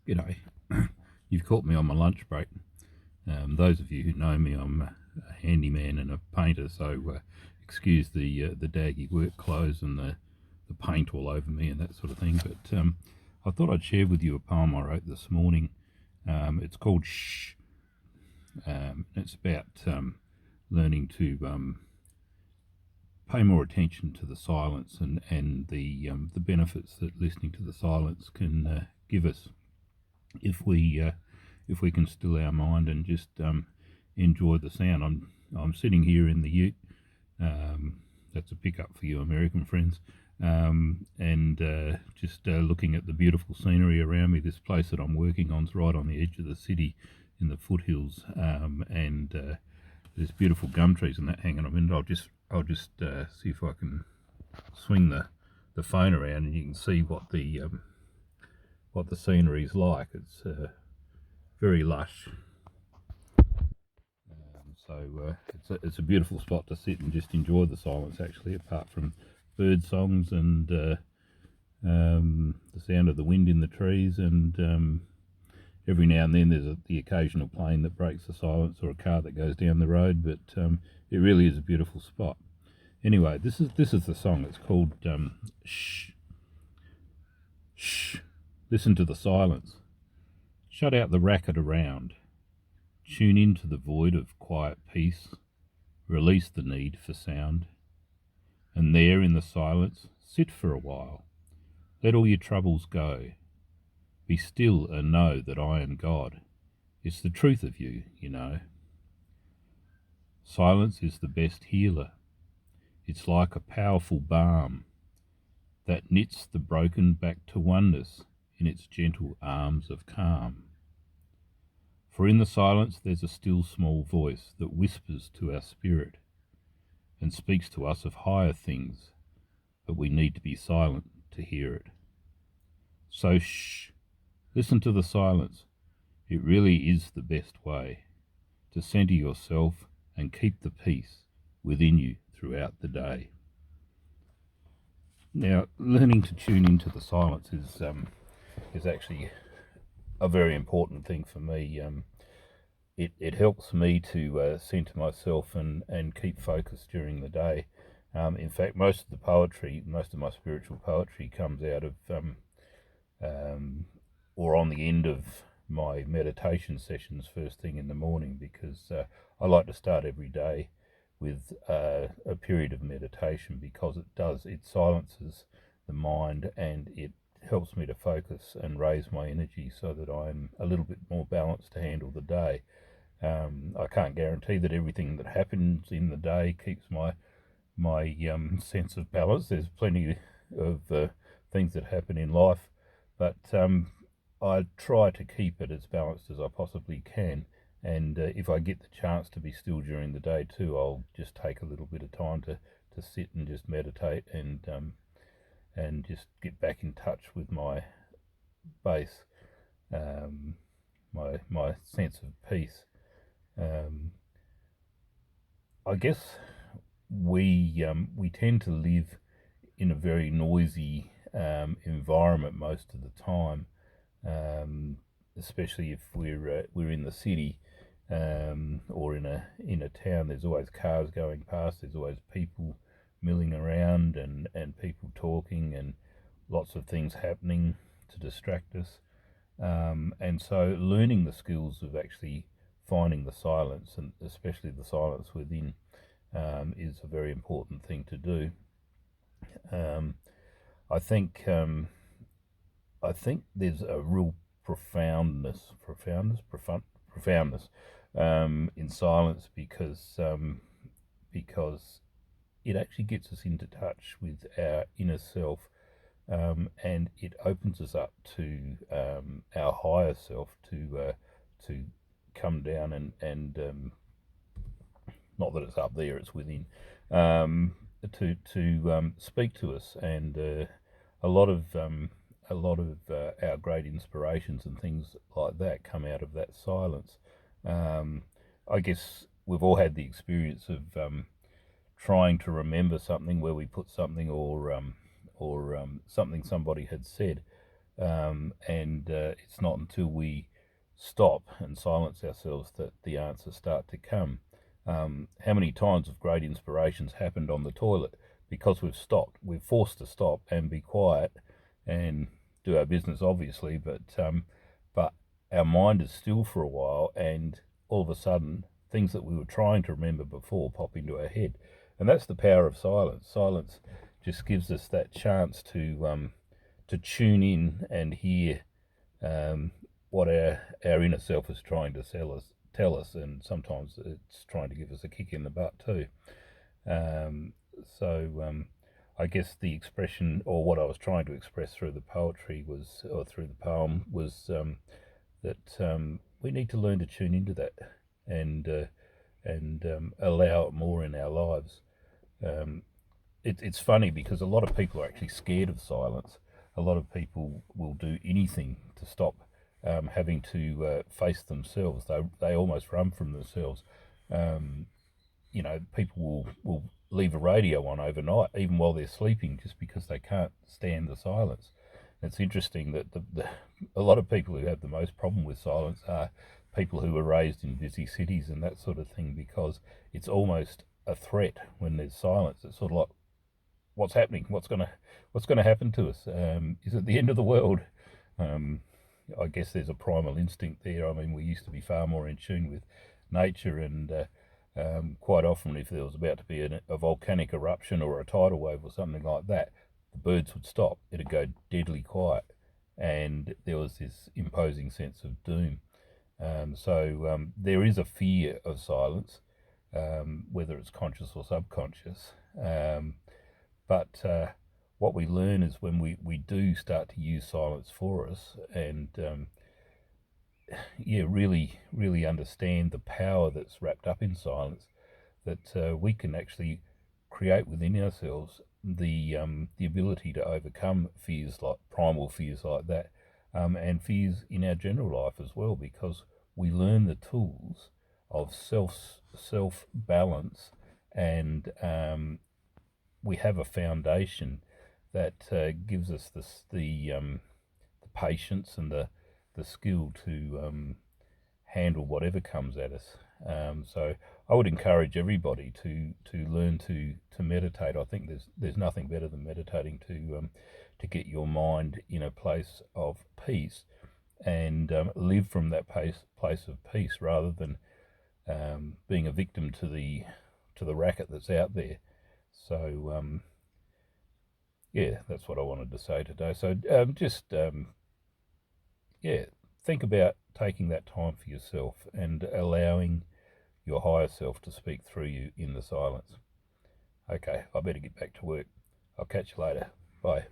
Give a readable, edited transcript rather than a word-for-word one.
G'day. You've caught me on my lunch break. Those of you who know me, I'm a handyman and a painter, so excuse the daggy work clothes and the paint all over me and that sort of thing. But I thought I'd share with you a poem I wrote this morning. It's called Shh. It's about learning to pay more attention to the silence and the benefits that listening to the silence can give us if we can still our mind and just enjoy the sound. I'm sitting here in the ute. That's a pickup for you American friends. And just looking at the beautiful scenery around me. This place that I'm working on is right on the edge of the city in the foothills, and there's beautiful gum trees and that hanging on it. I'll just see if I can swing the phone around and you can see what the scenery is like. It's very lush. It's a beautiful spot to sit and just enjoy the silence, actually, apart from bird songs and the sound of the wind in the trees, and every now and then there's the occasional plane that breaks the silence or a car that goes down the road, but it really is a beautiful spot. Anyway, this is the song. It's called Shh. Shh. Listen to the silence. Shut out the racket around. Tune into the void of quiet peace. Release the need for sound. And there in the silence, sit for a while. Let all your troubles go. Be still and know that I am God. It's the truth of you, you know. Silence is the best healer. It's like a powerful balm that knits the broken back to oneness in its gentle arms of calm. For in the silence there's a still small voice that whispers to our spirit and speaks to us of higher things, but we need to be silent to hear it. So shh, listen to the silence. It really is the best way to centre yourself and keep the peace within you throughout the day. Now, learning to tune into the silence is actually a very important thing for me. It helps me to centre myself and keep focus during the day. In fact, most of my spiritual poetry comes out of or on the end of my meditation sessions first thing in the morning, because I like to start every day with a period of meditation, because it silences the mind and it helps me to focus and raise my energy so that I'm a little bit more balanced to handle the day. I can't guarantee that everything that happens in the day keeps my sense of balance. There's plenty of things that happen in life, but I try to keep it as balanced as I possibly can. And if I get the chance to be still during the day too, I'll just take a little bit of time to sit and just meditate and just get back in touch with my base, my sense of peace. I guess we tend to live in a very noisy environment most of the time, especially if we're in the city or in a town. There's always cars going past. There's always people milling around and people talking and lots of things happening to distract us. And so learning the skills of actually finding the silence, and especially the silence within, is a very important thing to do. I think there's a real profoundness in silence, because it actually gets us into touch with our inner self, and it opens us up to our higher self to come down and not that it's up there, it's within, to speak to us. And a lot of our great inspirations and things like that come out of that silence. I guess we've all had the experience of trying to remember something where we put something or something somebody had said and it's not until we stop and silence ourselves that the answers start to come. How many times have great inspirations happened on the toilet because we've stopped? We're forced to stop and be quiet and do our business, obviously, but our mind is still for a while, and all of a sudden, things that we were trying to remember before pop into our head, and that's the power of silence. Silence just gives us that chance to tune in and hear what our inner self is trying to tell us, and sometimes it's trying to give us a kick in the butt too. Um, so I guess the expression, or what I was trying to express through the poetry was, or through the poem, was that we need to learn to tune into that and allow it more in our lives. Um, it's funny because a lot of people are actually scared of silence. A lot of people will do anything to stop having to face themselves. They almost run from themselves. Um, people will leave a radio on overnight, even while they're sleeping, just because they can't stand the silence. It's interesting that a lot of people who have the most problem with silence are people who were raised in busy cities and that sort of thing, because it's almost a threat when there's silence. It's sort of like, what's happening? What's gonna happen to us? Is it the end of the world? Um, I guess there's a primal instinct there. I mean, we used to be far more in tune with nature, and quite often, if there was about to be a volcanic eruption or a tidal wave or something like that, the birds would stop. It'd go deadly quiet, and there was this imposing sense of doom. So there is a fear of silence, whether it's conscious or subconscious. But what we learn is when we do start to use silence for us, and really understand the power that's wrapped up in silence, that we can actually create within ourselves the ability to overcome fears, like primal fears like that, and fears in our general life as well, because we learn the tools of self balance, and we have a foundation that gives us the patience and the skill to handle whatever comes at us. So I would encourage everybody to learn to meditate. I think there's nothing better than meditating to get your mind in a place of peace, and live from that place of peace, rather than being a victim to the racket that's out there. So yeah, that's what I wanted to say today. So just yeah, think about taking that time for yourself and allowing your higher self to speak through you in the silence. Okay, I better get back to work. I'll catch you later. Bye.